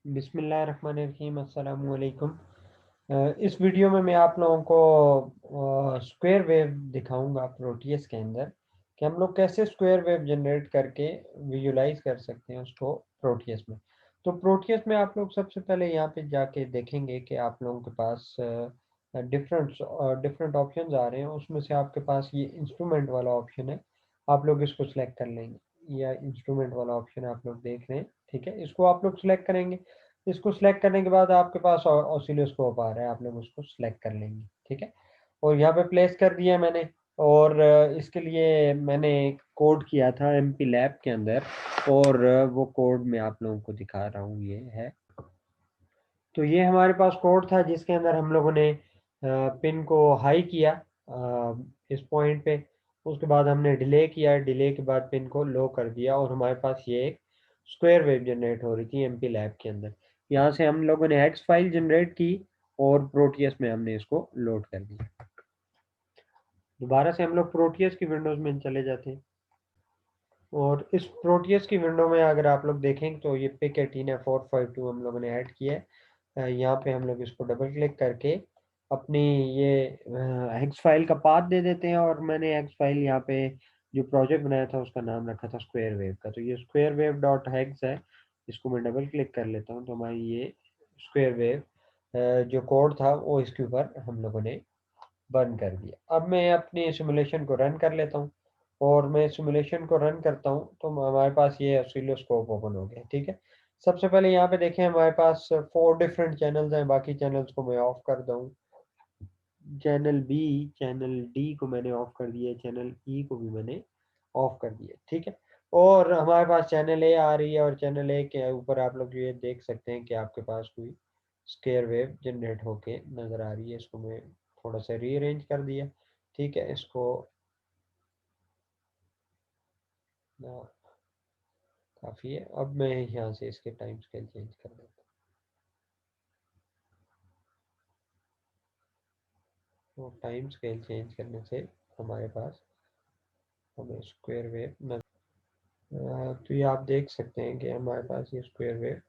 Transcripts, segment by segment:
बिस्मिल्लाहिर्रहमानिर्रहीम, अस्सलाम वालेकुम। इस वीडियो में मैं आप लोगों को स्क्वायर वेव दिखाऊंगा प्रोटियस के अंदर कि हम लोग कैसे स्क्वायर वेव जनरेट करके विजुलाइज कर सकते हैं उसको प्रोटियस में। तो प्रोटियस में आप लोग सबसे पहले यहाँ पे जाके देखेंगे कि आप लोगों के पास डिफरेंट डिफरेंट ऑप्शंस आ रहे हैं। उसमें से आपके पास ये इंस्ट्रूमेंट वाला ऑप्शन है, आप लोग इसको सिलेक्ट कर लेंगे। या इंस्ट्रूमेंट वाला ऑप्शन आप लोग देख रहे हैं, ठीक है, इसको आप लोग सिलेक्ट करेंगे। इसको सिलेक्ट करने के बाद आपके पास ऑसिलोस्कोप आ रहा है, आप लोग उसको सिलेक्ट कर लेंगे, ठीक है। और यहाँ पे प्लेस कर दिया मैंने। और इसके लिए मैंने एक कोड किया था एमपी लैब के अंदर, और वो कोड मैं आप लोगों को दिखा रहा हूँ, ये है। तो ये हमारे पास कोड था जिसके अंदर हम लोगों ने पिन को हाई किया इस पॉइंट पे। उसके बाद हमने डिले किया, डिले के बाद पिन को लो कर दिया, और हमारे पास ये एक स्क्वायर वेव जनरेट हो रही थी एमपी लैब के अंदर। यहाँ से हम लोगों ने हेक्स फाइल जनरेट की और प्रोटियस में हमने इसको लोड कर दिया। दोबारा से हम लोग प्रोटियस की विंडोज में चले जाते हैं, और इस प्रोटियस की विंडो में अगर आप लोग देखें तो ये पिक 18F452 हम लोगों ने ऐड किया है। यहाँ पे हम लोग इसको डबल क्लिक करके अपनी ये हेक्स फाइल का पाथ दे देते हैं। और मैंने हेक्स फाइल यहाँ पे जो प्रोजेक्ट बनाया था उसका नाम रखा था स्क्वायर वेव का। तो ये स्क्वायर वेव डॉट हेक्स है, इसको मैं डबल क्लिक कर लेता हूँ तो हमारी ये स्क्वायर वेव जो कोड था वो इसके ऊपर हम लोगों ने बंद कर दिया। अब मैं अपनी सिमुलेशन को रन कर लेता हूँ, और मैं सिमुलेशन को रन करता हूँ तो हमारे पास ये ऑसिलोस्कोप ओपन हो गया, ठीक है। सबसे पहले यहाँ पे देखें हमारे पास 4 डिफरेंट चैनल्स हैं, बाकी चैनल्स को मैं ऑफ कर दूँ। चैनल बी, चैनल डी को मैंने ऑफ कर दिया, चैनल ई को भी मैंने ऑफ कर दिया, ठीक है। और हमारे पास चैनल ए आ रही है, और चैनल ए के ऊपर आप लोग ये देख सकते हैं कि आपके पास कोई स्क्वायर वेव जनरेट होके नज़र आ रही है। इसको मैं थोड़ा सा रीअरेंज कर दिया, ठीक है। इसको काफ़ी है। अब मैं यहाँ से इसके टाइम स्केल चेंज कर देता हूँ। तो टाइम स्केल चेंज करने से हमारे पास हमें स्क्वायर वेव तो ये आप देख सकते हैं कि हमारे पास ये स्क्वायर वेव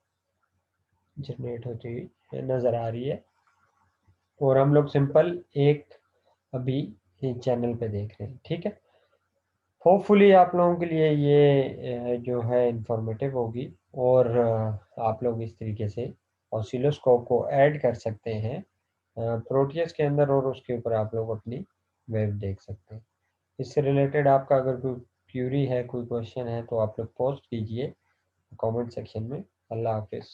जनरेट होती हुई नज़र आ रही है। और हम लोग सिंपल एक अभी चैनल पे देख रहे हैं, ठीक है। होपफुली आप लोगों के लिए ये जो है इंफॉर्मेटिव होगी, और आप लोग इस तरीके से ऑसिलोस्कोप को ऐड कर सकते हैं प्रोटियस के अंदर, और उसके ऊपर आप लोग अपनी वेव देख सकते हैं। इससे रिलेटेड आपका अगर कोई क्यूरी है, कोई क्वेश्चन है, तो आप लोग पोस्ट कीजिए कमेंट सेक्शन में। अल्लाह हाफिज़।